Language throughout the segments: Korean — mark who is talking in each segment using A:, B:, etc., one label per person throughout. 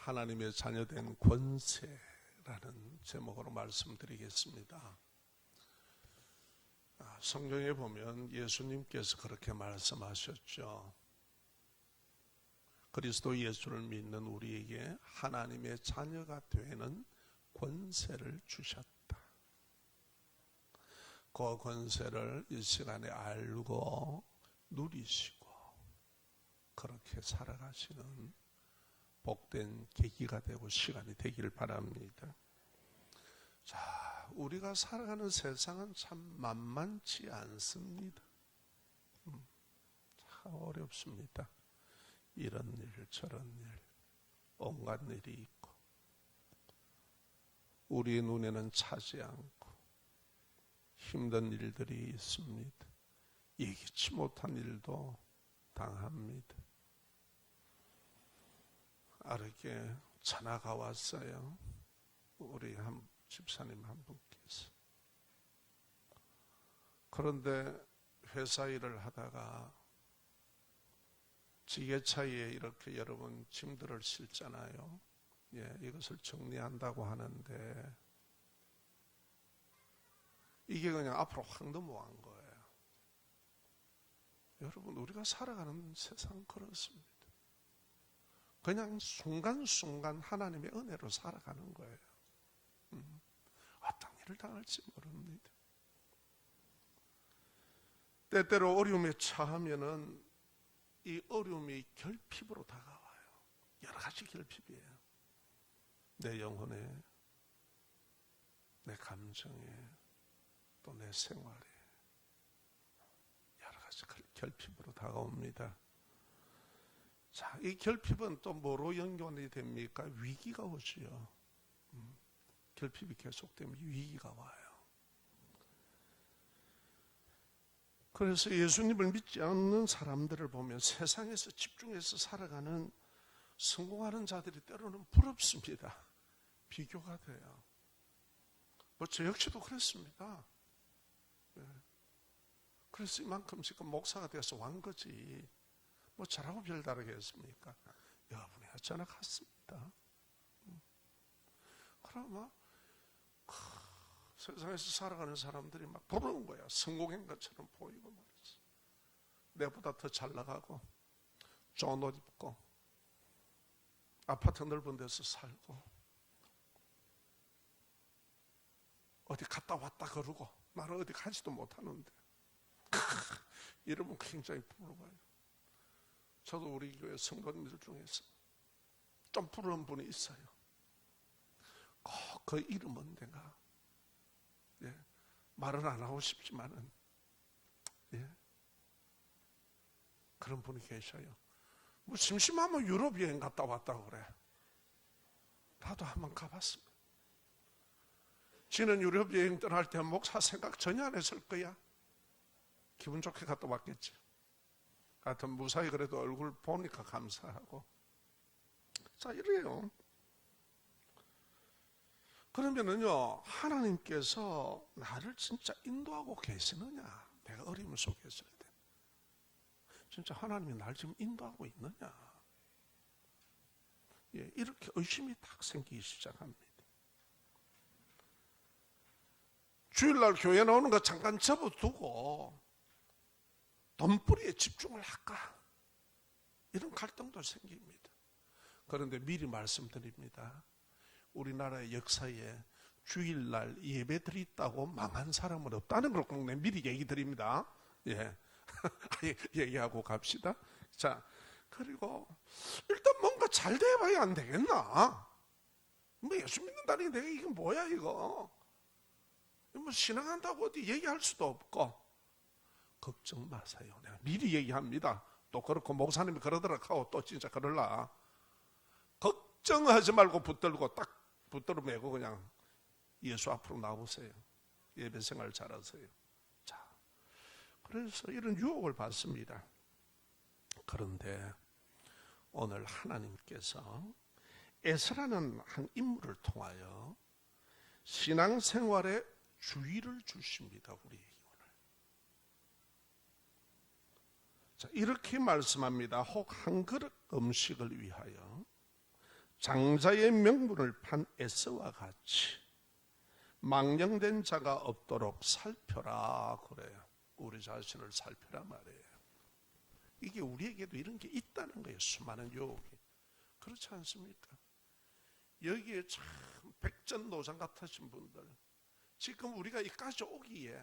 A: 하나님의 자녀된 권세라는 제목으로 말씀드리겠습니다. 성경에 보면 예수님께서 그렇게 말씀하셨죠. 그리스도 예수를 믿는 우리에게 하나님의 자녀가 되는 권세를 주셨다. 그 권세를 이 시간에 알고 누리시고 그렇게 살아가시는 복된 계기가 되고 시간이 되기를 바랍니다. 자, 우리가 살아가는 세상은 참 만만치 않습니다. 참 어렵습니다. 이런 일 저런 일 온갖 일이 있고 우리 눈에는 차지 않고 힘든 일들이 있습니다. 예기치 못한 일도 당합니다. 아르게 전화가 왔어요. 우리 한 집사님 한 분께서. 그런데 회사 일을 하다가 지게차에 이렇게 여러분 짐들을 실잖아요. 이것을 정리한다고 하는데 이게 그냥 앞으로 확 넘어간 거예요. 여러분, 우리가 살아가는 세상 그렇습니다. 그냥 순간순간 하나님의 은혜로 살아가는 거예요. 어떤 일을 당할지 모릅니다. 때때로 어려움에 처하면은 이 어려움이 결핍으로 다가와요. 여러 가지 결핍이에요. 내 영혼에, 내 감정에, 또 내 생활에 여러 가지 결핍으로 다가옵니다. 자, 이 결핍은 또 뭐로 연결이 됩니까? 위기가 오지요. 결핍이 계속되면 위기가 와요. 그래서 예수님을 믿지 않는 사람들을 보면 세상에서 집중해서 살아가는 성공하는 자들이 때로는 부럽습니다. 비교가 돼요. 저 역시도 그랬습니다. 그래서 이만큼 지금 목사가 되어서 완 거지. 저라고 별다르게 했습니까? 여러분이야 전화 갔습니다. 그러면 세상에서 살아가는 사람들이 막 부르는 거야. 성공한 것처럼 보이고 말이지. 내보다 더 잘 나가고 좋은 옷 입고 아파트 넓은 데서 살고 어디 갔다 왔다 그러고 나는 어디 가지도 못하는데 이러면 굉장히 부러워요. 저도 우리 교회 성도님들 중에서 좀 부러운 분이 있어요. 꼭 그 이름은 내가 말은 안 하고 싶지만은 그런 분이 계셔요. 심심하면 유럽 여행 갔다 왔다고 그래. 나도 한번 가봤습니다. 지는 유럽 여행 떠날 때 목사 생각 전혀 안 했을 거야. 기분 좋게 갔다 왔겠지. 하여튼 무사히 그래도 얼굴 보니까 감사하고. 자, 이래요. 그러면은요, 하나님께서 나를 진짜 인도하고 계시느냐? 내가 어려움 속에 있을 때. 진짜 하나님이 날 지금 인도하고 있느냐? 이렇게 의심이 딱 생기기 시작합니다. 주일날 교회 나오는 거 잠깐 접어두고 돈벌이에 집중을 할까? 이런 갈등도 생깁니다. 그런데 미리 말씀드립니다. 우리나라의 역사에 주일날 예배 드린다고 망한 사람은 없다는 걸 꼭 미리 얘기 드립니다. 얘기하고 갑시다. 자, 그리고 일단 뭔가 잘 돼봐야 안 되겠나? 예수 믿는다니 내가 이게 뭐야 이거? 신앙한다고 어디 얘기할 수도 없고. 걱정 마세요. 내가 미리 얘기합니다. 또 그렇고 목사님이 그러더라 하고 또 진짜 그럴라. 걱정하지 말고 붙들고 딱 붙들어 매고 그냥 예수 앞으로 나오세요. 예배 생활 잘하세요. 자, 그래서 이런 유혹을 받습니다. 그런데 오늘 하나님께서 에스라는 한 인물을 통하여 신앙생활에 주의를 주십니다. 우리에게 오늘. 자, 이렇게 말씀합니다. 혹 한 그릇 음식을 위하여 장자의 명분을 판 에서와 같이 망령된 자가 없도록 살펴라 그래요. 우리 자신을 살펴라 말이에요. 이게 우리에게도 이런 게 있다는 거예요. 수많은 유혹이. 그렇지 않습니까? 여기에 참 백전노장 같으신 분들, 지금 우리가 이까지 오기에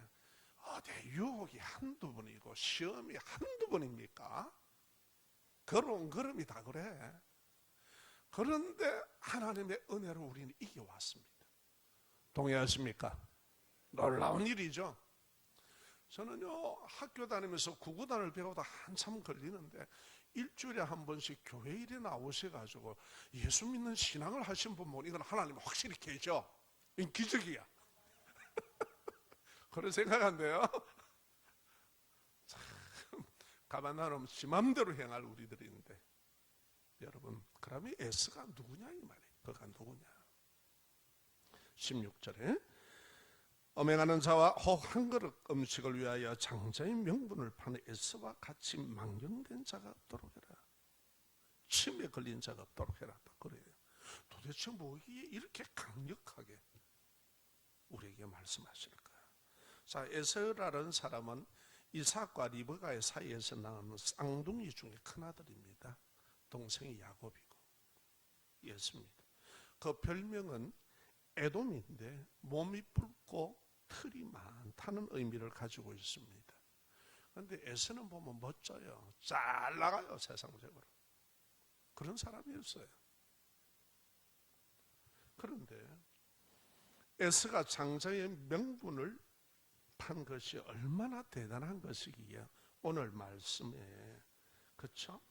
A: 유혹이 한두 번이고 시험이 한두 번입니까? 걸어온 걸음이 다 그래. 그런데 하나님의 은혜로 우리는 이겨왔습니다. 동의하십니까? 놀라운 일이죠. 저는요, 학교 다니면서 구구단을 배우다 한참 걸리는데 일주일에 한 번씩 교회 일에 나오셔가지고 예수 믿는 신앙을 하신 분 보니 이건 하나님 확실히 계셔. 이건 기적이야. 그런 생각 안 돼요? 참, 가만 놔놓으면 지 맘대로 행할 우리들인데, 여러분, 그러면 에스가 누구냐 이 말이에요. 그가 누구냐. 16절에 엄행하는 자와 혹 한 그릇 음식을 위하여 장자의 명분을 파는 에스와 같이 망령된 자가 없도록 해라. 침에 걸린 자가 없도록 해라. 그래요. 도대체 뭐기에 이렇게 강력하게 우리에게 말씀하실까? 자, 에서라는 사람은 이삭과 리브가의 사이에서 나오는 쌍둥이 중에 큰아들입니다. 동생이 야곱이고 예수입니다. 그 별명은 에돔인데 몸이 붉고 털이 많다는 의미를 가지고 있습니다. 그런데 에서는 보면 멋져요. 잘 나가요. 세상적으로. 그런 사람이었어요. 그런데 에서가 장자의 명분을 판 것이 얼마나 대단한 것이기에 오늘 말씀에, 그렇죠?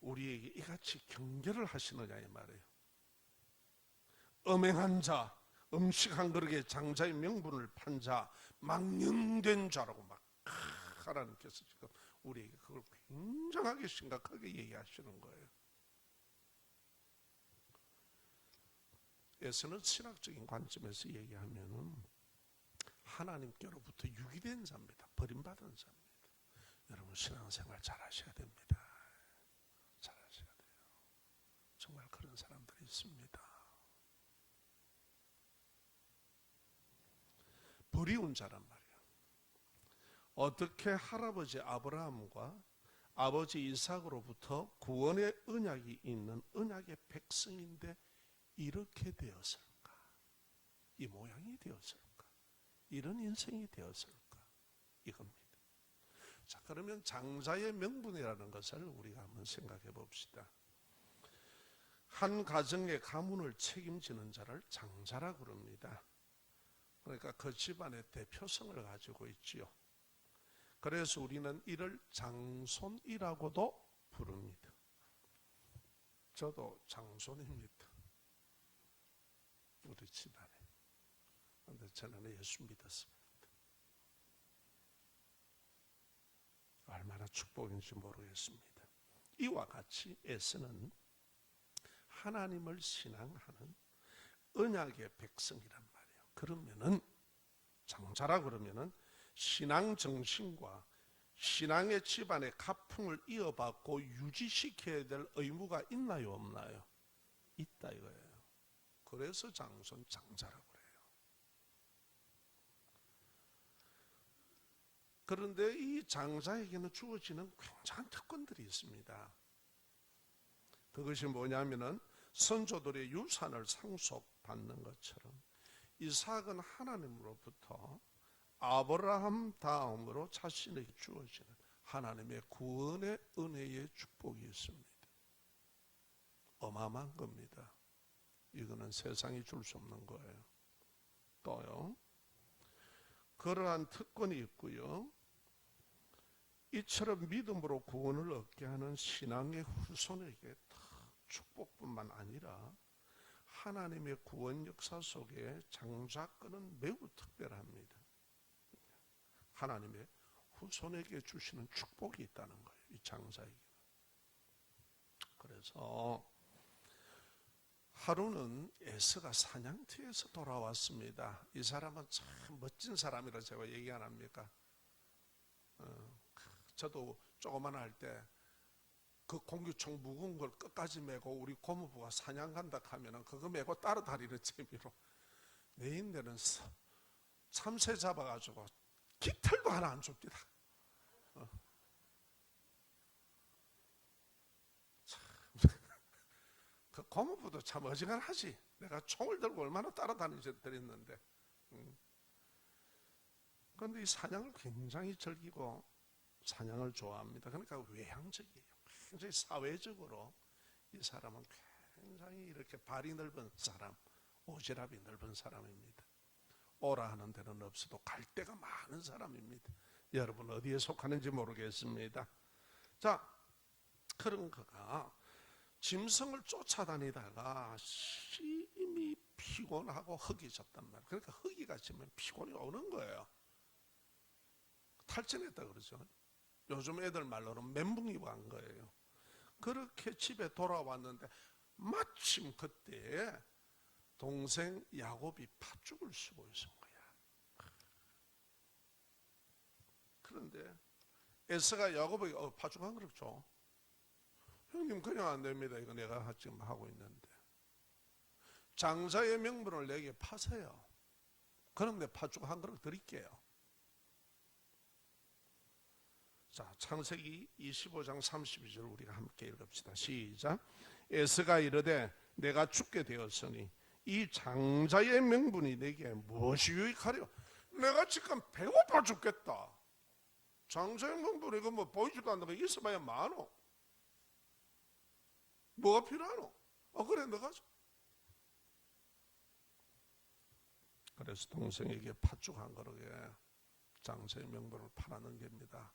A: 우리에게 이같이 경계를 하시느냐 이 말이에요. 엄행한 자, 음식 한 그릇에 장자의 명분을 판 자, 망령된 자라고 막 하나님께서 지금 우리에게 그걸 굉장하게 심각하게 얘기하시는 거예요. 에서는 신학적인 관점에서 얘기하면은 하나님께로부터 유기된 자입니다. 버림받은 자입니다. 여러분 신앙생활 잘 하셔야 됩니다. 잘 하셔야 돼요. 정말 그런 사람들이 있습니다. 버리운 자란 말이에요. 어떻게 할아버지 아브라함과 아버지 이삭으로부터 구원의 언약이 있는 언약의 백성인데 이렇게 되었을까? 이 모양이 되었을까? 이런 인생이 되었을까? 이겁니다. 자, 그러면 장자의 명분이라는 것을 우리가 한번 생각해 봅시다. 한 가정의 가문을 책임지는 자를 장자라 그럽니다. 그러니까 그 집안의 대표성을 가지고 있지요. 그래서 우리는 이를 장손이라고도 부릅니다. 저도 장손입니다. 우리 집안에. 그런데 저는 예수 믿었습니다. 얼마나 축복인지 모르겠습니다. 이와 같이 에서는 하나님을 신앙하는 언약의 백성이란 말이에요. 그러면은 장자라 그러면은 신앙 정신과 신앙의 집안의 가풍을 이어받고 유지시켜야 될 의무가 있나요, 없나요? 있다 이거예요. 그래서 장손 장자라고 그래요. 그런데 이 장자에게는 주어지는 굉장한 특권들이 있습니다. 그것이 뭐냐면은 선조들의 유산을 상속받는 것처럼 이삭은 하나님으로부터 아브라함 다음으로 자신에게 주어지는 하나님의 구원의 은혜의 축복이 있습니다. 어마어마한 겁니다. 이거는 세상이 줄 수 없는 거예요. 또요, 그러한 특권이 있고요. 이처럼 믿음으로 구원을 얻게 하는 신앙의 후손에게 축복뿐만 아니라 하나님의 구원 역사 속에 장자권은 매우 특별합니다. 하나님의 후손에게 주시는 축복이 있다는 거예요. 이 장자에게. 그래서 하루는 에서가 사냥터에서 돌아왔습니다. 이 사람은 참 멋진 사람이라 제가 얘기 안 합니까? 저도 조그만 할 때 그 공기총 무거운 걸 끝까지 메고 우리 고모부가 사냥 간다 하면은 그거 메고 따라다니는 재미로 내 인내는 참새 잡아가지고 깃털도 하나 안 줍니다. 그 고모부도 참 어지간하지. 내가 총을 들고 얼마나 따라다니지 드렸는데. 그런데 이 사냥을 굉장히 즐기고 사냥을 좋아합니다. 그러니까 외향적이에요. 굉장히 사회적으로 이 사람은 굉장히 이렇게 발이 넓은 사람, 오지랖이 넓은 사람입니다. 오라 하는 데는 없어도 갈 데가 많은 사람입니다. 여러분 어디에 속하는지 모르겠습니다. 자, 그런 그가 짐승을 쫓아다니다가 심히 피곤하고 흙이 졌단 말이에요. 그러니까 흙이가 지면 피곤이 오는 거예요. 탈진했다 그러죠. 요즘 애들 말로는 멘붕이 간 거예요. 그렇게 집에 돌아왔는데 마침 그때 동생 야곱이 팥죽을 쓰고 있은 거야. 그런데 에서가 야곱에게 팥죽 한 그릇 줘. 형님 그냥 안 됩니다. 이거 내가 지금 하고 있는데. 장자의 명분을 내게 파세요. 그런데 팥죽 한 그릇 드릴게요. 자, 창세기 25장 32절 우리가 함께 읽읍시다. 시작. 에서가 이르되 내가 죽게 되었으니 이 장자의 명분이 내게 무엇이 유익하려? 내가 지금 배고파 죽겠다. 장자의 명분이 이거 뭐 보이지도 않는 거 있어봐야 많어. 뭐가 필요하노? 그래 너가 줘. 그래서 동생에게 팥죽 한 그릇에 장자의 명분을 팔아는 겁니다.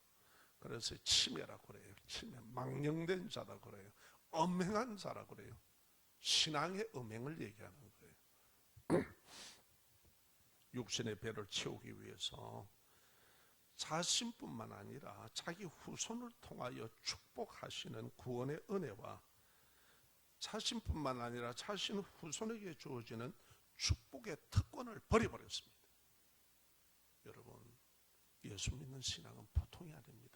A: 그래서 치매라고 그래요. 치매, 망령된 자라 그래요. 엄행한 자라 그래요. 신앙의 음행을 얘기하는 거예요. 육신의 배를 채우기 위해서 자신뿐만 아니라 자기 후손을 통하여 축복하시는 구원의 은혜와 자신뿐만 아니라 자신 후손에게 주어지는 축복의 특권을 버려버렸습니다. 여러분, 예수 믿는 신앙은 보통이 아닙니다.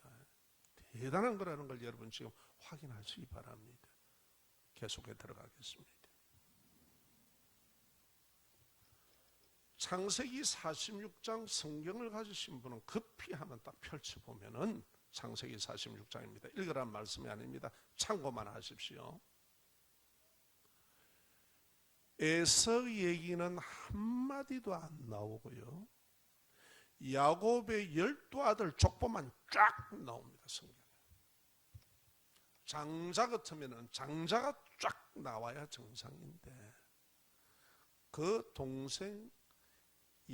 A: 대단한 거라는 걸 여러분 지금 확인하시기 바랍니다. 계속해 들어가겠습니다. 창세기 46장 성경을 가지신 분은 급히 한번 딱 펼쳐보면은 창세기 46장입니다. 읽으란 말씀이 아닙니다. 참고만 하십시오. 에서 얘기는 한마디도 안 나오고요. 야곱의 12아들 족보만 쫙 나옵니다. 성경에. 장자 같으면 장자가 쫙 나와야 정상인데 그 동생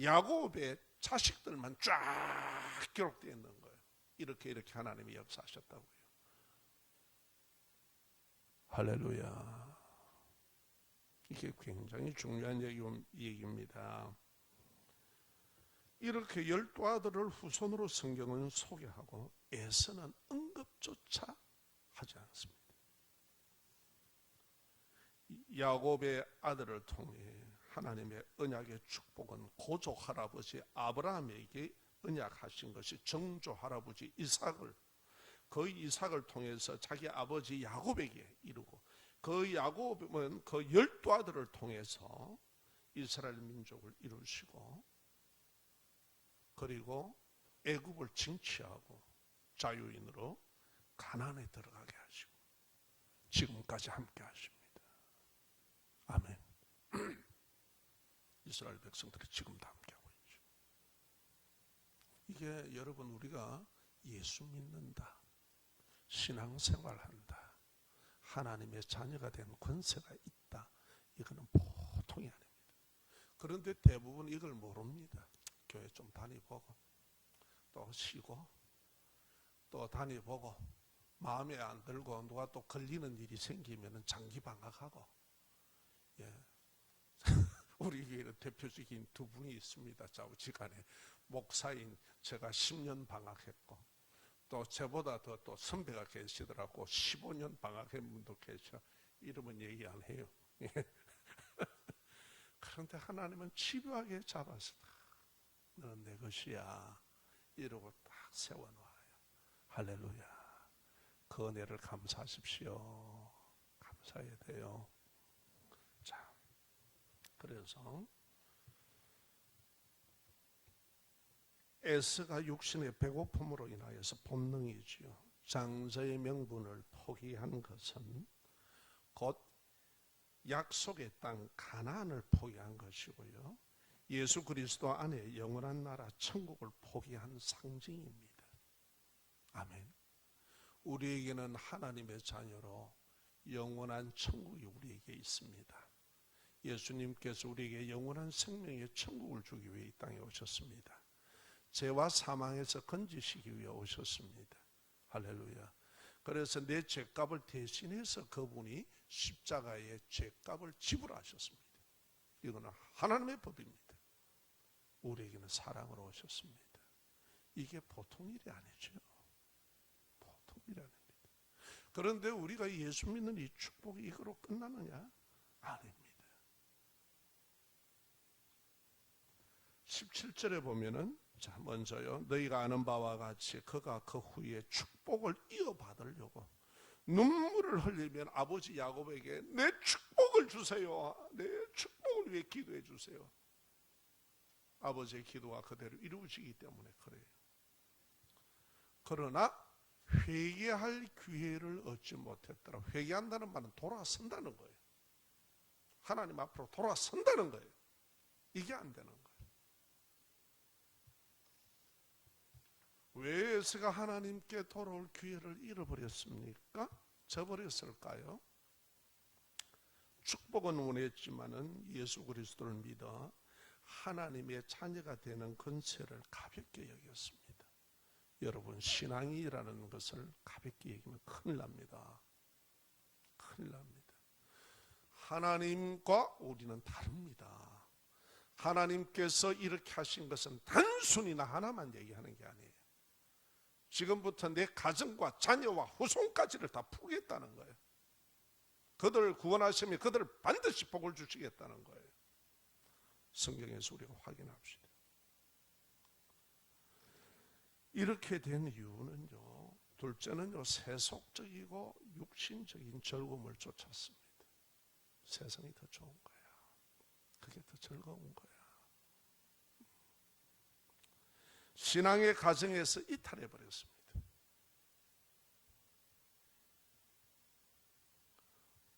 A: 야곱의 자식들만 쫙 기록되어 있는 거예요. 이렇게 하나님이 역사하셨다고요. 할렐루야. 이게 굉장히 중요한 얘기입니다. 이렇게 12아들을 후손으로 성경은 소개하고 에서는 언급조차 하지 않습니다. 야곱의 아들을 통해 하나님의 언약의 축복은 고조 할아버지 아브라함에게 언약하신 것이 정조 할아버지 이삭을, 그 이삭을 통해서 자기 아버지 야곱에게 이루고, 그 야곱은 그 12아들을 통해서 이스라엘 민족을 이루시고, 그리고 애굽을 징치하고 자유인으로 가나안에 들어가게 하시고 지금까지 함께 하십니다. 아멘. 이스라엘 백성들이 지금도 함께하고 있죠. 이게 여러분 우리가 예수 믿는다, 신앙생활한다, 하나님의 자녀가 된 권세가 있다, 이거는 보통이 아닙니다. 그런데 대부분 이걸 모릅니다. 교회 좀 다니보고 또 쉬고 또 다니보고 마음에 안 들고 누가 또 걸리는 일이 생기면 장기 방학하고. 예. 우리 교회는 대표적인 두 분이 있습니다. 좌우지간에 목사인 제가 10년 방학했고 또 저보다 더 또 선배가 계시더라고. 15년 방학한 분도 계셔. 이름은 얘기 안 해요. 그런데 하나님은 집요하게 잡아서 너는 내 것이야 이러고 딱 세워놓아요. 할렐루야. 그 은혜를 감사하십시오. 감사해야 돼요. 자, 그래서 에스가 육신의 배고픔으로 인하여서 본능이지요. 장자의 명분을 포기한 것은 곧 약속의 땅 가나안을 포기한 것이고요. 예수 그리스도 안에 영원한 나라 천국을 포기한 상징입니다. 아멘. 우리에게는 하나님의 자녀로 영원한 천국이 우리에게 있습니다. 예수님께서 우리에게 영원한 생명의 천국을 주기 위해 이 땅에 오셨습니다. 죄와 사망에서 건지시기 위해 오셨습니다. 할렐루야. 그래서 내 죄값을 대신해서 그분이 십자가의 죄값을 지불하셨습니다. 이거는 하나님의 법입니다. 우리에게는 사랑으로 오셨습니다. 이게 보통 일이 아니죠. 보통 일이 아닙니다. 그런데 우리가 예수 믿는 이 축복이 이거로 끝나느냐? 아닙니다. 17절에 보면은, 자, 먼저요, 너희가 아는 바와 같이 그가 그 후에 축복을 이어받으려고 눈물을 흘리면 아버지 야곱에게 내 축복을 주세요. 내 축복을 위해 기도해 주세요. 아버지의 기도가 그대로 이루어지기 때문에 그래요. 그러나 회개할 기회를 얻지 못했더라. 회개한다는 말은 돌아선다는 거예요. 하나님 앞으로 돌아선다는 거예요. 이게 안 되는 거예요. 왜 에스가 하나님께 돌아올 기회를 잃어버렸습니까? 저버렸을까요? 축복은 원했지만은 예수 그리스도를 믿어 하나님의 자녀가 되는 권세를 가볍게 여겼습니다. 여러분, 신앙이라는 것을 가볍게 여기면 큰일 납니다. 큰일 납니다. 하나님과 우리는 다릅니다. 하나님께서 이렇게 하신 것은 단순히 나 하나만 얘기하는 게 아니에요. 지금부터 내 가정과 자녀와 후손까지를 다 풀겠다는 거예요. 그들을 구원하시면 그들을 반드시 복을 주시겠다는 거예요. 성경에서 우리가 확인합시다. 이렇게 된 이유는요, 둘째는요, 세속적이고 육신적인 즐거움을 쫓았습니다. 세상이 더 좋은 거야. 그게 더 즐거운 거야. 신앙의 가정에서 이탈해 버렸습니다.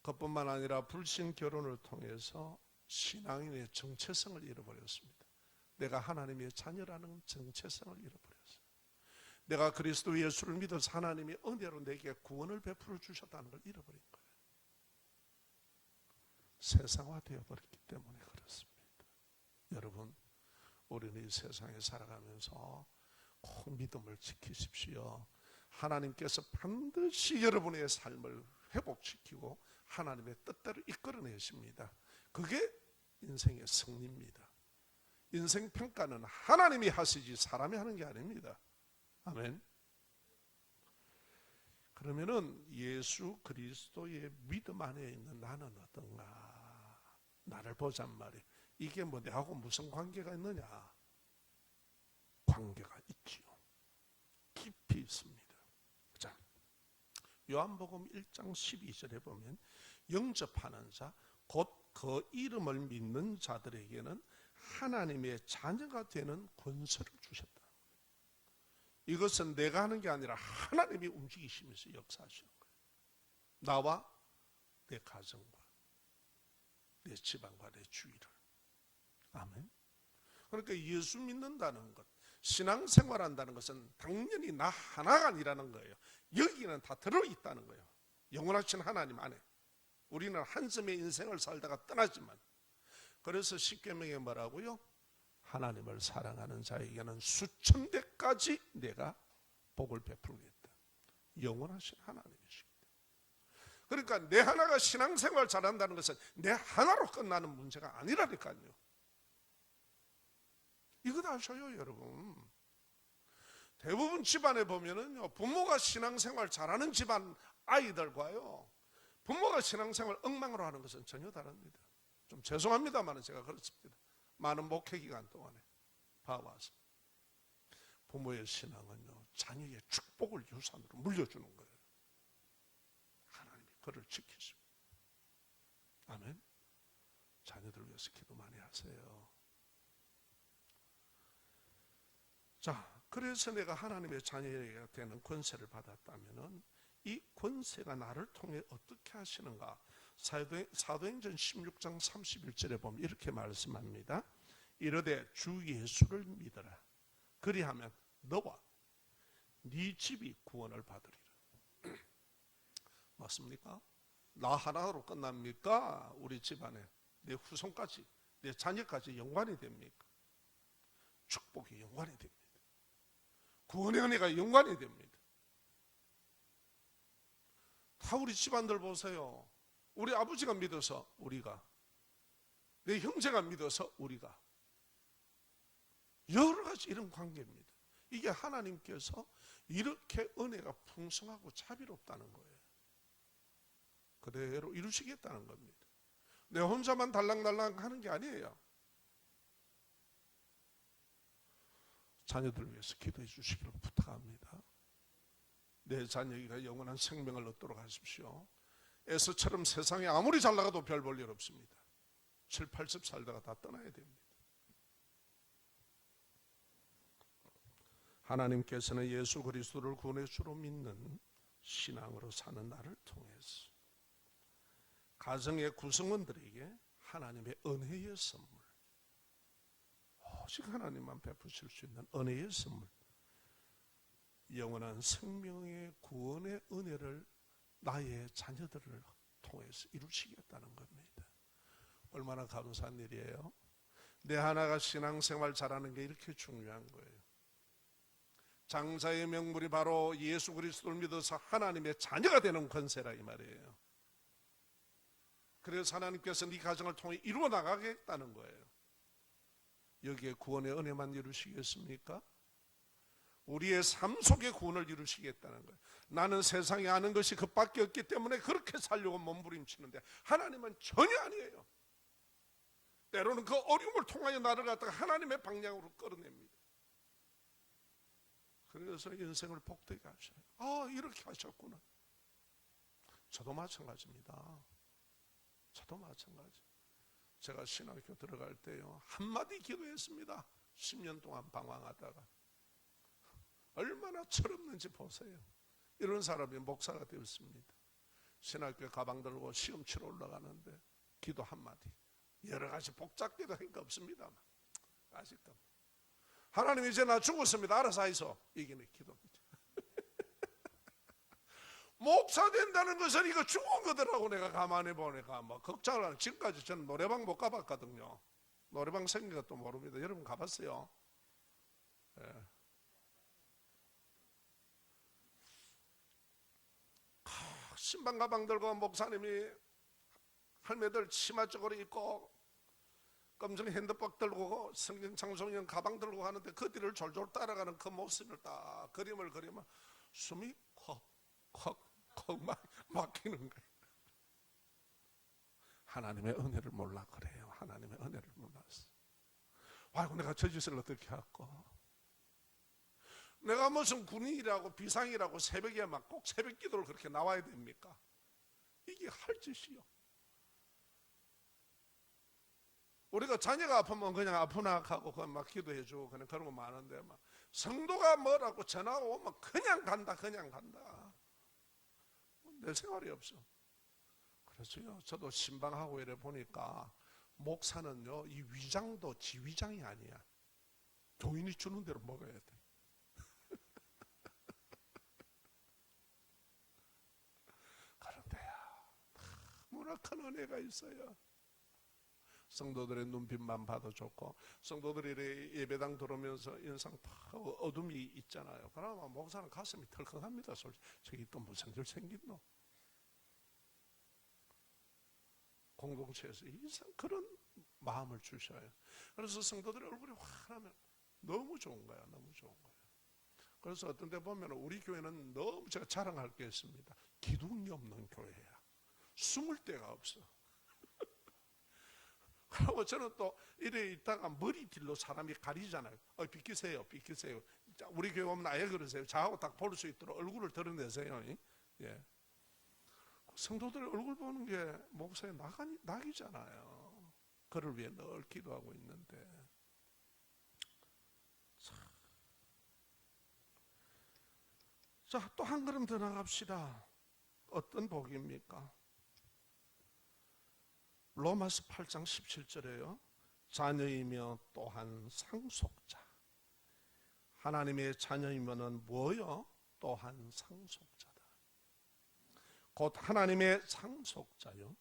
A: 그뿐만 아니라 불신 결혼을 통해서 신앙인의 정체성을 잃어버렸습니다. 내가 하나님의 자녀라는 정체성을 잃어버렸어요. 내가 그리스도 예수를 믿어서 하나님이 은혜로 내게 구원을 베풀어 주셨다는 걸 잃어버린 거예요. 세상화되어 버렸기 때문에 그렇습니다. 여러분, 우리는 이 세상에 살아가면서 꼭 믿음을 지키십시오. 하나님께서 반드시 여러분의 삶을 회복시키고 하나님의 뜻대로 이끌어내십니다. 그게 인생의 승리입니다. 인생 평가는 하나님이 하시지 사람이 하는 게 아닙니다. 아멘. 그러면은 예수 그리스도의 믿음 안에 있는 나는 어떤가? 나를 보잔 말이에요. 이게 뭐 내하고 무슨 관계가 있느냐? 관계가 있지요. 깊이 있습니다. 자, 요한복음 1장 12절에 보면 영접하는 자, 곧 그 이름을 믿는 자들에게는 하나님의 자녀가 되는 권세를 주셨다. 이것은 내가 하는 게 아니라 하나님이 움직이시면서 역사하시는 거예요. 나와 내 가정과 내 집안과 내 주위를. 아멘. 그러니까 예수 믿는다는 것, 신앙생활한다는 것은 당연히 나 하나가 아니라는 거예요. 여기는 다 들어있다는 거예요. 영원하신 하나님 안에. 우리는 한숨의 인생을 살다가 떠나지만, 그래서 십계명에 뭐라고요? 하나님을 사랑하는 자에게는 수천 대까지 내가 복을 베풀겠다. 영원하신 하나님이십니다. 그러니까 내 하나가 신앙생활 잘한다는 것은 내 하나로 끝나는 문제가 아니라니까요. 이거 아셔요, 여러분. 대부분 집안에 보면은요, 부모가 신앙생활 잘하는 집안 아이들과요, 부모가 신앙생활 엉망으로 하는 것은 전혀 다릅니다. 좀 죄송합니다만 제가 그렇습니다. 많은 목회 기간 동안에 봐와서 부모의 신앙은요, 자녀의 축복을 유산으로 물려주는 거예요. 그를 지키십니다. 아멘. 자녀들 위해서 기도 많이 하세요. 자, 그래서 내가 하나님의 자녀가 되는 권세를 받았다면은 이 권세가 나를 통해 어떻게 하시는가? 사도행전 16장 31절에 보면 이렇게 말씀합니다. 이르되 주 예수를 믿어라. 그리하면 너와 네 집이 구원을 받으리라. 맞습니까? 나 하나로 끝납니까? 우리 집안에 내 후손까지, 내 자녀까지 영광이 됩니까? 축복이 영광이 됩니다. 구원의 은혜가 영광이 됩니다. 다 우리 집안들 보세요. 우리 아버지가 믿어서 우리가, 내 형제가 믿어서 우리가, 여러 가지 이런 관계입니다. 이게 하나님께서 이렇게 은혜가 풍성하고 자비롭다는 거예요. 그대로 이루시겠다는 겁니다. 내 혼자만 달랑달랑 하는 게 아니에요. 자녀들 위해서 기도해 주시기를 부탁합니다. 내 자녀가 영원한 생명을 얻도록 하십시오. 에서처럼 세상에 아무리 잘 나가도 별 볼 일 없습니다. 7, 80 살다가 다 떠나야 됩니다. 하나님께서는 예수 그리스도를 구원의 주로 믿는 신앙으로 사는 나를 통해서 가정의 구성원들에게 하나님의 은혜의 선물, 오직 하나님만 베푸실 수 있는 은혜의 선물, 영원한 생명의 구원의 은혜를 나의 자녀들을 통해서 이루시겠다는 겁니다. 얼마나 감사한 일이에요. 내 하나가 신앙생활 잘하는 게 이렇게 중요한 거예요. 장자의 명물이 바로 예수 그리스도를 믿어서 하나님의 자녀가 되는 권세라 이 말이에요. 그래서 하나님께서 네 가정을 통해 이루어 나가겠다는 거예요. 여기에 구원의 은혜만 이루시겠습니까? 우리의 삶 속에 구원을 이루시겠다는 거예요. 나는 세상에 아는 것이 그밖에 없기 때문에 그렇게 살려고 몸부림치는데 하나님은 전혀 아니에요. 때로는 그 어려움을 통하여 나를 갖다가 하나님의 방향으로 끌어냅니다. 그래서 인생을 복되게 하셔요. 아, 이렇게 하셨구나. 저도 마찬가지입니다. 저도 마찬가지. 제가 신학교 들어갈 때요, 한마디 기도했습니다. 10년 동안 방황하다가. 얼마나 철없는지 보세요. 이런 사람이 목사가 되었습니다. 신학교 가방 들고 시험 치러 올라가는데 기도 한마디. 여러 가지 복잡기도 한 게 없습니다만 아직도 하나님 이제 나 죽었습니다. 알아서 하이소. 이게 내 기도입니다. 목사 된다는 것은 이거 죽은 거더라고. 내가 가만히 보니까 뭐 걱정을 하는. 지금까지 저는 노래방 못 가봤거든요. 노래방 생긴 것도 모릅니다. 여러분 가봤어요? 예. 신방 가방 들고 목사님이 할매들 치마 쪽으로 입고 검정 핸드박 들고 성경 창송년 가방 들고 가는데 그 뒤를 졸졸 따라가는 그 모습을 딱 그림을 그리면 숨이 콕콕콕 막히는 거예요. 하나님의 은혜를 몰라 그래요. 하나님의 은혜를 몰랐어. 아이고 내가 저 짓을 어떻게 할까? 내가 무슨 군인이라고 비상이라고 새벽에 막 꼭 새벽 기도를 그렇게 나와야 됩니까? 이게 할 짓이요. 우리가 자녀가 아프면 그냥 아프나 하고 그냥 막 기도해주고 그냥 그런 거 많은데 막 성도가 뭐라고 전화 오면 그냥 간다 그냥 간다. 내 생활이 없어. 그렇죠. 저도 신방하고 이래 보니까 목사는요 이 위장도 지위장이 아니야. 교인이 주는 대로 먹어야 돼. 그런데요 너무나 큰 은혜가 있어요. 성도들의 눈빛만 봐도 좋고 성도들이 예배당 들어오면서 인상 팍 어둠이 있잖아요. 그러면 목사는 가슴이 덜컹합니다. 저기 또 무슨 일 생겼노? 공동체에서 이상 그런 마음을 주셔요. 그래서 성도들의 얼굴이 환하면 너무 좋은 거야. 너무 좋은 거야. 그래서 어떤 데 보면 우리 교회는 너무 제가 자랑할 게 있습니다. 기둥이 없는 교회야. 숨을 데가 없어. 그리고 저는 또 이래 있다가 머리 뒤로 사람이 가리잖아요. 비키세요, 비키세요. 우리 교회 오면 아예 그러세요. 저하고 딱 볼 수 있도록 얼굴을 드러내세요. 예. 성도들의 얼굴 보는 게 목사의 낙이잖아요. 그를 위해 늘 기도하고 있는데. 자, 또 한 걸음 더 나갑시다. 어떤 복입니까? 로마서 8장 17절에요. 자녀이며 또한 상속자. 하나님의 자녀이면은 뭐요? 또한 상속자다. 곧 하나님의 상속자요.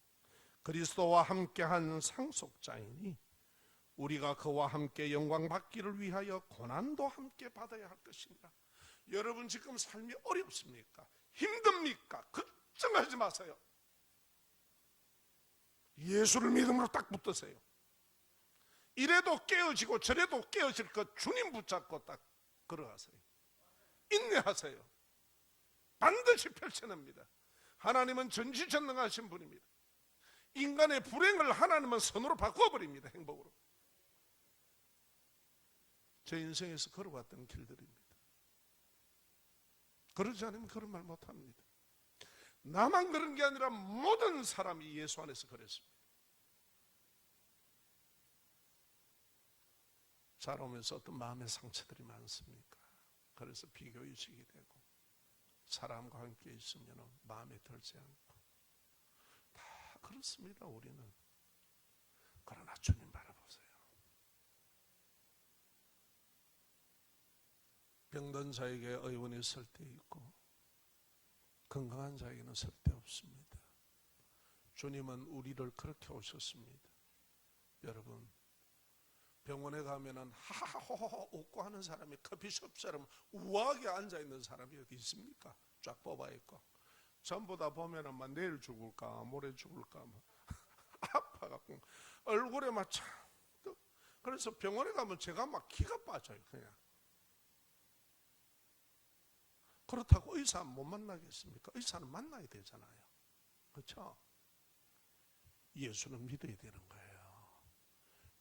A: 그리스도와 함께한 상속자이니 우리가 그와 함께 영광 받기를 위하여 고난도 함께 받아야 할 것이니라. 여러분 지금 삶이 어렵습니까? 힘듭니까? 걱정하지 마세요. 예수를 믿음으로 딱 붙드세요. 이래도 깨어지고 저래도 깨어질 것 주님 붙잡고 딱 걸어가세요. 인내하세요. 반드시 펼쳐냅니다. 하나님은 전지전능하신 분입니다. 인간의 불행을 하나님은 선으로 바꿔버립니다. 행복으로. 제 인생에서 걸어왔던 길들입니다. 그러지 않으면 그런 말 못합니다. 나만 그런 게 아니라 모든 사람이 예수 안에서 그랬습니다. 자라오면서 어떤 마음의 상처들이 많습니까? 그래서 비교의식이 되고 사람과 함께 있으면 마음에 들지 않고 다 그렇습니다. 우리는. 그러나 주님 바라보세요. 병든 자에게 의원이 설 때 있고 건강한 자에게는 설 때 없습니다. 주님은 우리를 그렇게 오셨습니다. 여러분, 병원에 가면은 하하호호 웃고 하는 사람이 커피숍처럼 우아하게 앉아있는 사람이 어디 있습니까? 쫙 뽑아있고 전부 다 보면은 막 내일 죽을까 모레 죽을까 막 아파갖고 얼굴에 막 찬뜩. 그래서 병원에 가면 제가 막 기가 빠져요. 그냥. 그렇다고 의사 못 만나겠습니까? 의사는 만나야 되잖아요. 그렇죠? 예수는 믿어야 되는 거예요.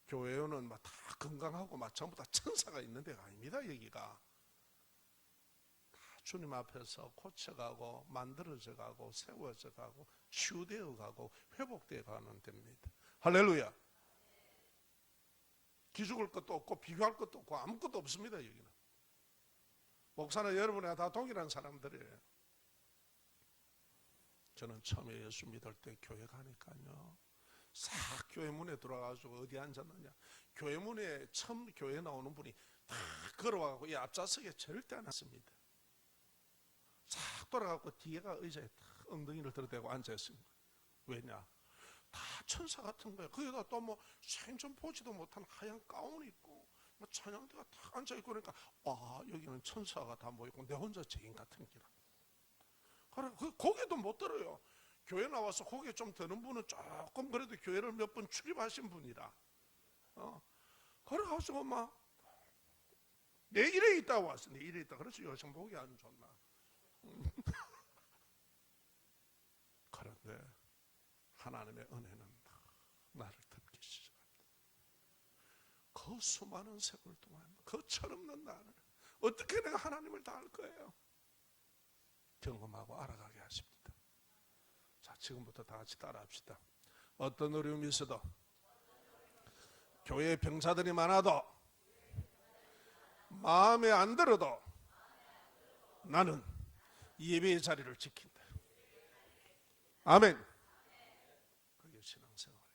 A: 교회는 막 다 건강하고 막 전부 다 천사가 있는 데가 아닙니다. 여기가 다 주님 앞에서 고쳐가고 만들어져 가고 세워져 가고 치유되어 가고 회복되어 가는 데입니다. 할렐루야. 기죽을 것도 없고 비교할 것도 없고 아무것도 없습니다. 여기는. 목사는 여러분과 다 동일한 사람들이에요. 저는 처음에 예수 믿을 때 교회 가니까요, 싹 교회 문에 들어가가지고 어디 앉았느냐, 교회 문에 처음 교회 나오는 분이 다 걸어와가고 이 앞좌석에 절대 안 앉습니다. 싹 돌아가고 뒤에가 의자에 탁 엉덩이를 들어대고 앉아있습니다. 왜냐? 다 천사 같은 거예요. 거기다 또 뭐 생전 보지도 못한 하얀 가운이 있고 뭐 찬양대가 탁 앉아있고 그러니까 여기는 천사가 다 모이고 내 혼자 죄인 같은 기라. 그래, 고개도 못 들어요. 교회 나와서 고개 좀 드는 분은 조금 그래도 교회를 몇 번 출입하신 분이라. 그래가지고 막 내 일에 있다 왔어. 내 일에 있다. 그래서 요즘 보기 안 좋나. 그런데 하나님의 은혜는 나를 덮기 시작합니다. 그 수많은 세월 동안 그 철없는 나를 어떻게 내가 하나님을 다 알 거예요? 경험하고 알아가게 하십니다. 자, 지금부터 다 같이 따라합시다. 어떤 어려움이 있어도 교회에 병사들이 많아도 마음에 안 들어도 나는 예배의 자리를 지킨다. 아멘. 그게 신앙생활이에요.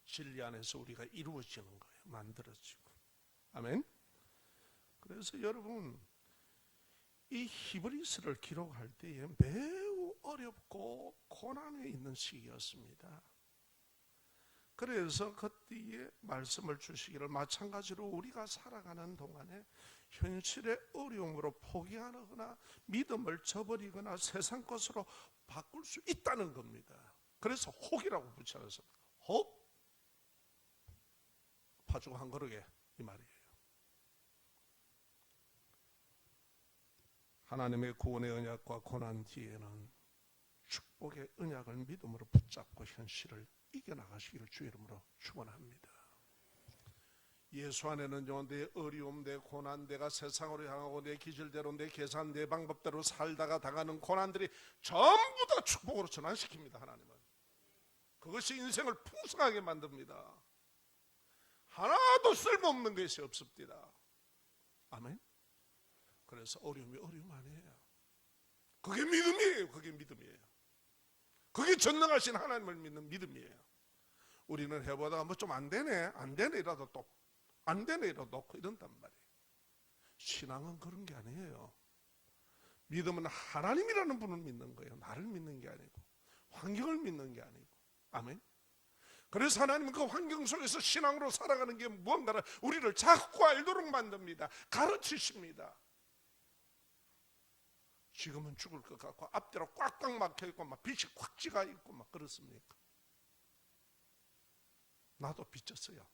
A: 진리 안에서 우리가 이루어지는 거예요. 만들어지고. 아멘. 그래서 여러분, 이 히브리서를 기록할 때에 매우 어렵고 고난에 있는 시기였습니다. 그래서 그때에 말씀을 주시기를, 마찬가지로 우리가 살아가는 동안에 현실의 어려움으로 포기하거나 믿음을 저버리거나 세상 것으로 바꿀 수 있다는 겁니다. 그래서 혹이라고 붙여놨습니다. 혹? 파죽 한 그릇에 이 말이에요. 하나님의 구원의 언약과 고난 뒤에는 축복의 언약을 믿음으로 붙잡고 현실을 이겨나가시기를 주의 이름으로 축원합니다. 예수 안에는요, 내 어려움, 내 고난, 내가 세상으로 향하고 내 기질대로, 내 계산, 내 방법대로 살다가 당하는 고난들이 전부 다 축복으로 전환시킵니다. 하나님은 그것이 인생을 풍성하게 만듭니다. 하나도 쓸모없는 것이 없습니다. 아멘. 그래서 어려움이 어려움 아니에요. 그게 믿음이에요. 그게 믿음이에요. 그게 전능하신 하나님을 믿는 믿음이에요. 우리는 해보다가 뭐 좀 안 되네 이라도 또 안 되네 이라도 놓고 이런단 말이에요. 신앙은 그런 게 아니에요. 믿음은 하나님이라는 분을 믿는 거예요. 나를 믿는 게 아니고 환경을 믿는 게 아니고. 아멘. 그래서 하나님은 그 환경 속에서 신앙으로 살아가는 게 무언가를 우리를 자꾸 알도록 만듭니다. 가르치십니다. 지금은 죽을 것 같고 앞뒤로 꽉꽉 막혀있고 막 빛이 꽉 지가 있고 막 그렇습니까? 나도 빚졌어요.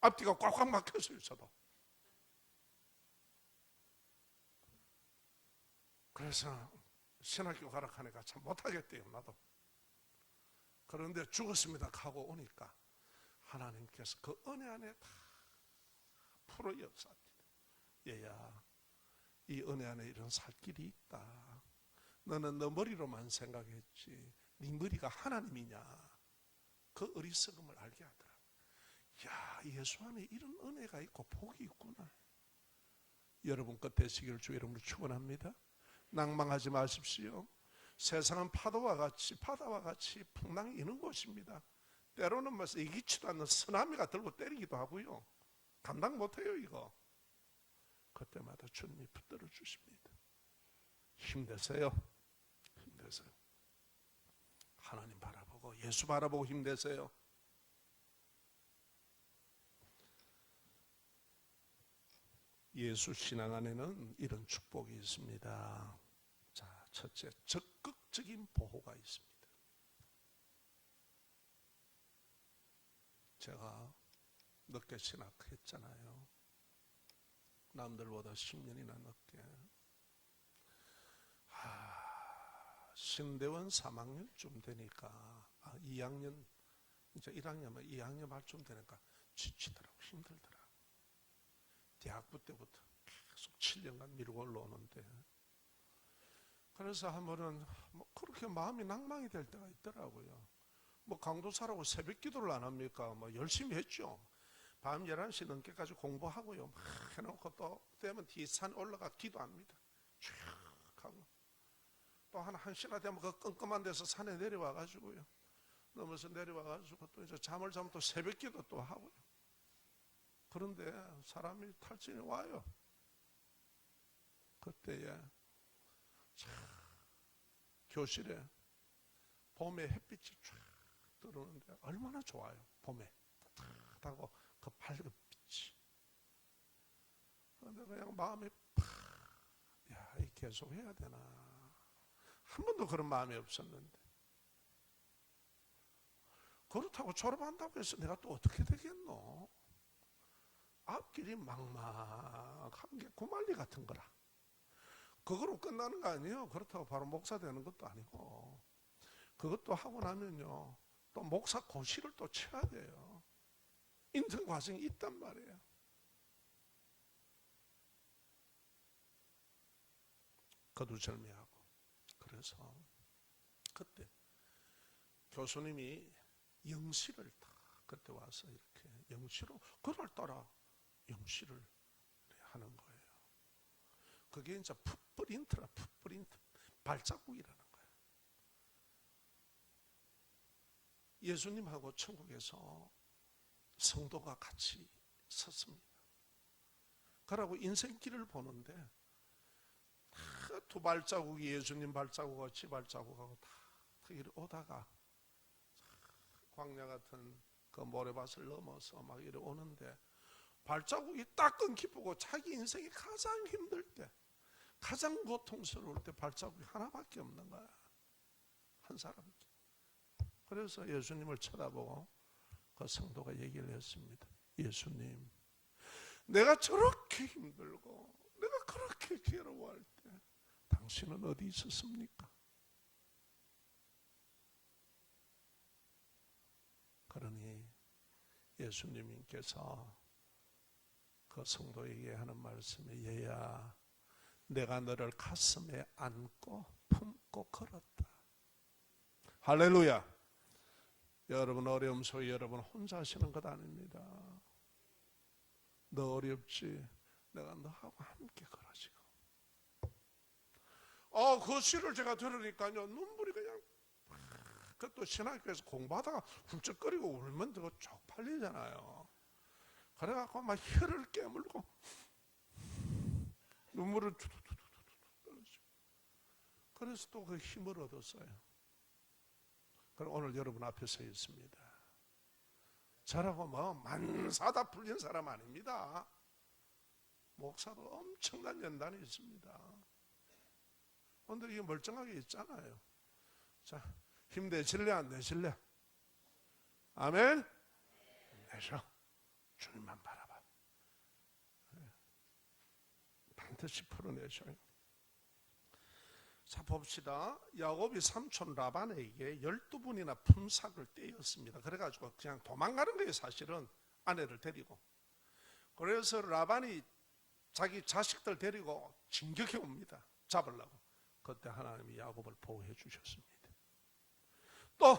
A: 앞뒤가 꽉꽉 막혔어요. 저도. 그래서 신학교 가라 하니까 참 못하겠대요. 나도. 그런데 죽었습니다 하고 오니까 하나님께서 그 은혜 안에 다 풀어 역사합니다. 얘야, 이 은혜 안에 이런 살 길이 있다. 너는 너 머리로만 생각했지 네 머리가 하나님이냐. 그 어리석음을 알게 하더라. 야, 예수 안에 이런 은혜가 있고 복이 있구나. 여러분 것 되시기를 주 이름으로 축원합니다. 낭망하지 마십시오. 세상은 파도와 같이 풍랑이 있는 곳입니다. 때로는 뭐 이기지도 않는 쓰나미가 들고 때리기도 하고요. 감당 못해요 이거. 그때마다 주님이 붙들어 주십니다. 힘내세요. 힘내세요. 하나님 바라보고 예수 바라보고 힘내세요. 예수 신앙 안에는 이런 축복이 있습니다. 자, 첫째, 적극적인 보호가 있습니다. 제가 늦게 신학했잖아요. 남들보다 10년이나 늦게. 신대원 3학년쯤 되니까 2학년 이제 1학년 2학년 말쯤 되니까 지치더라고. 힘들더라고. 대학부 때부터 계속 7년간 미루고 올라오는데 그래서 한 번은 뭐 그렇게 마음이 낭망이 될 때가 있더라고요. 뭐 강도사라고 새벽 기도를 안 합니까? 뭐 열심히 했죠. 밤 11시 넘게까지 공부하고요. 막 해놓고 또 되면 뒤산 올라가 기도합니다. 쭉 하고 또 한 1시나 되면 그 끔끔한 데서 산에 내려와 가지고요. 넘어서 내려와 가지고 또 이제 잠을 자면 또 새벽 기도 또 하고요. 그런데 사람이 탈진이 와요. 그때에 교실에 봄에 햇빛이 쫙 들어오는데 얼마나 좋아요. 봄에 따뜻하고 그 밝은 빛이. 그런데 그냥 마음이 야, 이 계속 해야 되나. 한 번도 그런 마음이 없었는데 그렇다고 졸업한다고 해서 내가 또 어떻게 되겠노. 앞길이 막막한 게 고말리 같은 거라. 그거로 끝나는 거 아니에요. 그렇다고 바로 목사 되는 것도 아니고 그것도 하고 나면요 또 목사 고시를 또 쳐야 돼요. 인턴 과정이 있단 말이에요. 거두절미하고. 그래서 그때 교수님이 영시를 다 그때 와서 이렇게 영시로 그날따라 영시를 하는 거예요. 그게 이제 풋프린트라. 풋프린트 발자국이라는 거예요. 예수님하고 천국에서 성도가 같이 섰습니다. 그러고 인생길을 보는데 다 두 발자국이 예수님 발자국하고 지 발자국하고 다 이리 오다가 광야 같은 그 모래밭을 넘어서 막 이리 오는데 발자국이 딱 끊기고 자기 인생이 가장 힘들 때 가장 고통스러울 때 발자국이 하나밖에 없는 거야. 한 사람. 그래서 예수님을 쳐다보고 그 성도가 얘기를 했습니다. 예수님, 내가 저렇게 힘들고 내가 그렇게 괴로워할 때 당신은 어디 있었습니까? 그러니 예수님께서 그 성도에게 하는 말씀이, 얘야, 내가 너를 가슴에 안고 품고 걸었다. 할렐루야. 여러분 어려움 속에 여러분 혼자 하시는 것 아닙니다. 너 어렵지? 내가 너하고 함께 걸어지고. 그 시를 제가 들으니까요, 눈물이 그냥, 그것도 신학교에서 공부하다가 훌쩍거리고 울면 그거 쪽팔리잖아요. 그래갖고 막 혀를 깨물고 눈물을 투투투투투 떨어지고. 그래서 또 그 힘을 얻었어요. 그럼 오늘 여러분 앞에 서 있습니다. 저라고 뭐 만사다 풀린 사람 아닙니다. 목사도 엄청난 연단이 있습니다. 근데 이게 멀쩡하게 있잖아요. 자, 힘내실래 안 내실래? 아멘? 내셔. 주님만 바라봐. 반드시 풀어내셔요. 자, 봅시다. 야곱이 삼촌 라반에게 12분이나 품삯을 떼었습니다. 그래가지고 그냥 도망가는 거예요. 사실은 아내를 데리고. 그래서 라반이 자기 자식들 데리고 진격해 옵니다. 잡으려고. 그때 하나님이 야곱을 보호해 주셨습니다. 또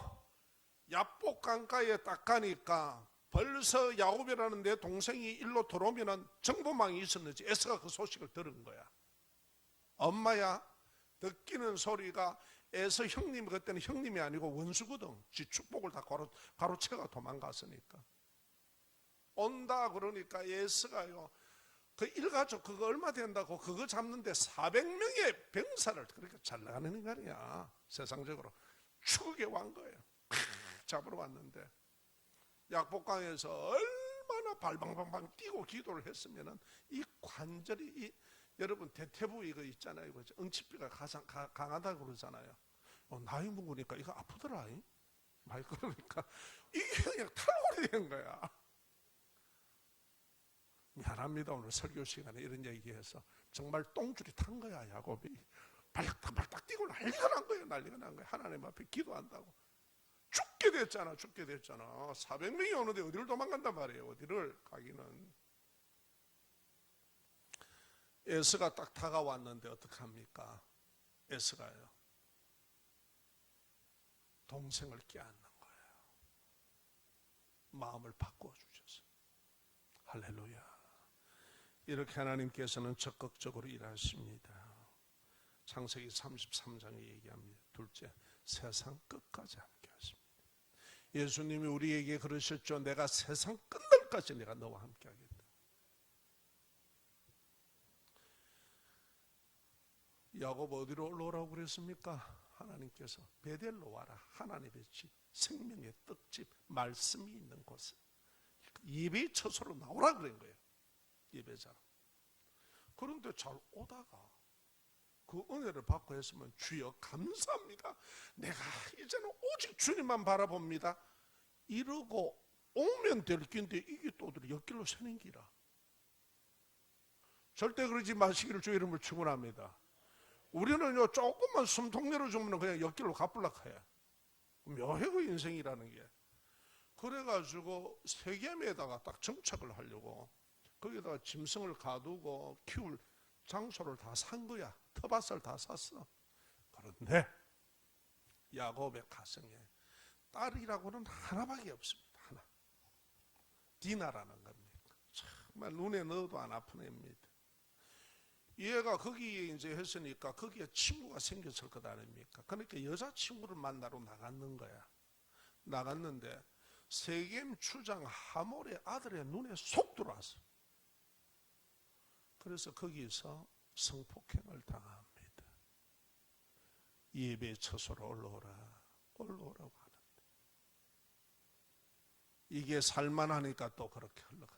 A: 야복 강가에 딱 가니까 벌써 야곱이라는 내 동생이 일로 들어오면 정보망이 있었는지 에서가 그 소식을 들은 거야. 엄마야, 듣기는 소리가 에서 형님, 그때는 형님이 아니고 원수거든. 지 축복을 다 가로채가 도망갔으니까. 온다 그러니까 에서가요, 그 일가족 그거 얼마 된다고 그거 잡는데 400명의 병사를 그렇게 잘 나가는 인간이야. 세상적으로 추격해 온 거예요. 잡으러 왔는데 약복강에서 얼마나 발방방방 뛰고 기도를 했으면은 이 관절이 여러분 대퇴부 이거 있잖아요. 응치비가 가장 강하다고 그러잖아요. 나이 먹으니까 이거 아프더라. 많이 그러니까 이게 그냥 탈골이 된 거야. 미안합니다. 오늘 설교 시간에 이런 얘기해서 정말 똥줄이 탄 거야. 야곱이 발딱 뛰고 난리가 난 거예요. 난리가 난 거예요. 하나님 앞에 기도한다고. 죽게 됐잖아. 400명이 오는데 어디를 도망간단 말이에요. 어디를 가기는. 에스가 딱 다가왔는데 어떡합니까? 에스가요, 동생을 껴안는 거예요. 마음을 바꿔주셔서. 할렐루야. 이렇게 하나님께서는 적극적으로 일하십니다. 창세기 33장에 얘기합니다. 둘째, 세상 끝까지 함께 하십니다. 예수님이 우리에게 그러셨죠. 내가 세상 끝날까지 내가 너와 함께 하겠다. 야곱 어디로 올라오라고 그랬습니까? 하나님께서 베델로 와라. 하나님의 집, 생명의 떡집, 말씀이 있는 곳에 예배의 처소로 나오라 그런 거예요. 예배자로. 그런데 잘 오다가 그 은혜를 받고 했으면, 주여 감사합니다, 내가 이제는 오직 주님만 바라봅니다, 이러고 오면 될 긴데 이게 또 어디로 옆길로 새는 기라. 절대 그러지 마시기를 주 이름을 축원합니다. 우리는요, 조금만 숨통 내려주면 그냥 옆길로 가불락해요. 묘해 그 인생이라는 게. 그래가지고 세겜에다가 딱 정착을 하려고 거기다가 짐승을 가두고 키울 장소를 다 산 거야. 터밭을 다 샀어. 그런데 야곱의 가정에 딸이라고는 하나밖에 없습니다. 하나. 디나라는 겁니다. 정말 눈에 넣어도 안 아픈 애입니다. 얘가 거기에 이제 했으니까 거기에 친구가 생겼을 것 아닙니까? 그러니까 여자친구를 만나러 나갔는 거야. 나갔는데 세겜 추장 하몰의 아들의 눈에 속 들어왔어. 그래서 거기서 성폭행을 당합니다. 예배 처소로 올라오라고 하는데 이게 살만하니까 또 그렇게 흘러가.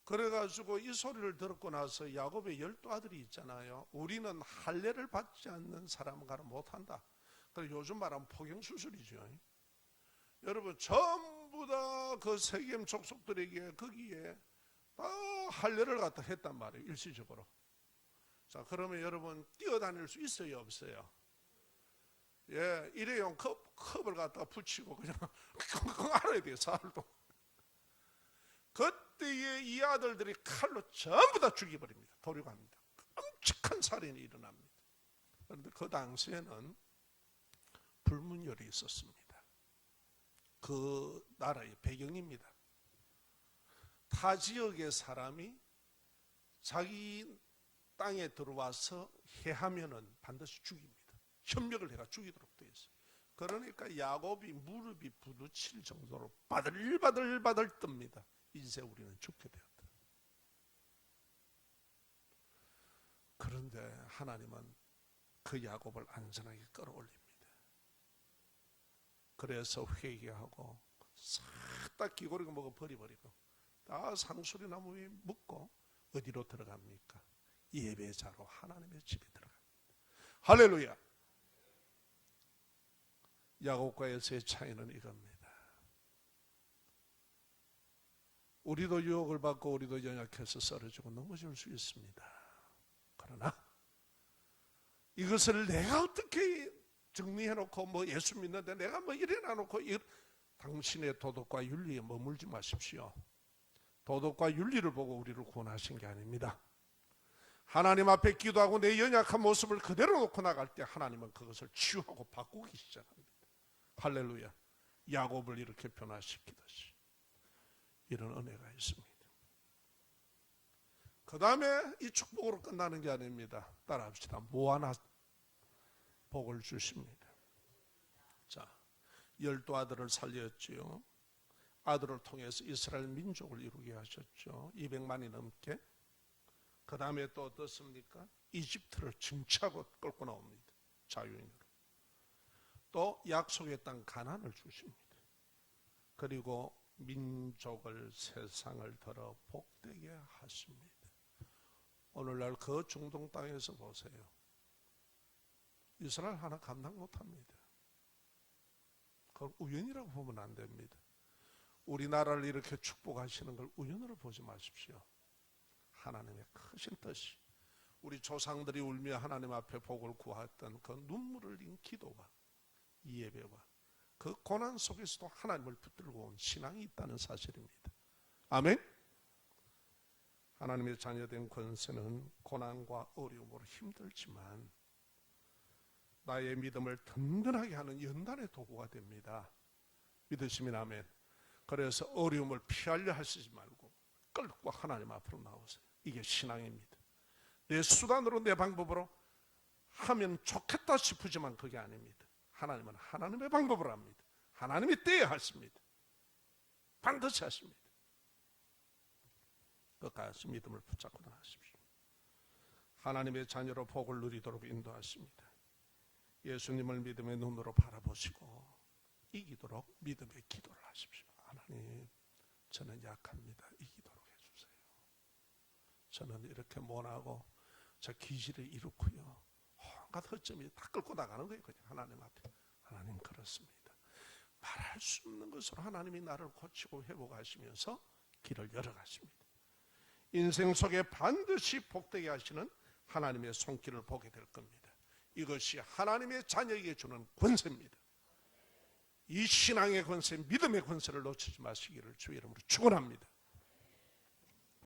A: 그래가지고 이 소리를 듣고 나서 야곱의 12아들이 있잖아요. 우리는 할례를 받지 않는 사람은 가를 못한다. 그래서 요즘 말하면 포경수술이죠. 여러분 전부 다 그 세겜 족속들에게 거기에 다 할례를 갖다 했단 말이에요. 일시적으로. 자, 그러면 여러분 뛰어다닐 수 있어요, 없어요? 예, 일회용 컵을 갖다 붙이고 그냥 알아야 돼요. 살도. 그때에 이 아들들이 칼로 전부 다 죽여버립니다. 도륙합니다. 끔찍한 살인이 일어납니다. 그런데 그 당시에는 불문율이 있었습니다. 그 나라의 배경입니다. 타 지역의 사람이 자기 땅에 들어와서 해하면은 반드시 죽입니다. 협력을 해가 죽이도록 되어 있어요. 그러니까 야곱이 무릎이 부딪힐 정도로 바들바들 뜹니다. 이제 우리는 죽게 되었다. 그런데 하나님은 그 야곱을 안전하게 끌어올립니다. 그래서 회개하고 싹 다 기고리고 먹어 버리고 다 상수리 나무 위에 묻고 어디로 들어갑니까? 예배자로 하나님의 집에 들어갑니다. 할렐루야. 야곱과 에서의 차이는 이겁니다. 우리도 유혹을 받고 우리도 연약해서 쓰러지고 넘어질 수 있습니다. 그러나 이것을 내가 어떻게 정리해놓고 뭐 예수 믿는데 내가 뭐 이래놔놓고 당신의 도덕과 윤리에 머물지 마십시오. 도덕과 윤리를 보고 우리를 구원하신 게 아닙니다. 하나님 앞에 기도하고 내 연약한 모습을 그대로 놓고 나갈 때 하나님은 그것을 치유하고 바꾸기 시작합니다. 할렐루야. 야곱을 이렇게 변화시키듯이 이런 은혜가 있습니다. 그 다음에 이 축복으로 끝나는 게 아닙니다. 따라합시다. 무한한 복을 주십니다. 자, 12아들을 살렸지요. 아들을 통해서 이스라엘 민족을 이루게 하셨죠. 200만이 넘게. 그 다음에 또 어떻습니까? 이집트를 정치하고 끌고 나옵니다. 자유인으로. 또 약속의 땅 가나안을 주십니다. 그리고 민족을 세상을 들어 복되게 하십니다. 오늘날 그 중동 땅에서 보세요. 이스라엘 하나 감당 못합니다. 그걸 우연이라고 보면 안 됩니다. 우리나라를 이렇게 축복하시는 걸 우연으로 보지 마십시오. 하나님의 크신 뜻이, 우리 조상들이 울며 하나님 앞에 복을 구했던 그 눈물을 흘린 기도와 이 예배와 그 고난 속에서도 하나님을 붙들고 온 신앙이 있다는 사실입니다. 아멘. 하나님의 자녀된 권세는 고난과 어려움으로 힘들지만 나의 믿음을 든든하게 하는 연단의 도구가 됩니다. 믿으시면 아멘. 그래서 어려움을 피하려 하시지 말고 끌고 하나님 앞으로 나오세요. 이게 신앙입니다. 내 수단으로 내 방법으로 하면 좋겠다 싶으지만 그게 아닙니다. 하나님은 하나님의 방법으로 합니다. 하나님이 때에 하십니다. 반드시 하십니다. 끝까지 믿음을 붙잡고 나가십시오. 하나님의 자녀로 복을 누리도록 인도하십니다. 예수님을 믿음의 눈으로 바라보시고 이기도록 믿음의 기도를 하십시오. 하나님, 저는 약합니다. 이기도록 해주세요. 저는 이렇게 못하고 저 기질을 잃고요. 온갖 허점이 다 끌고 나가는 거예요. 그냥 하나님 앞에. 하나님 그렇습니다. 말할 수 없는 것으로 하나님이 나를 고치고 회복하시면서 길을 열어가십니다. 인생 속에 반드시 복되게 하시는 하나님의 손길을 보게 될 겁니다. 이것이 하나님의 자녀에게 주는 권세입니다. 이 신앙의 권세, 믿음의 권세를 놓치지 마시기를 주의 이름으로 축원합니다.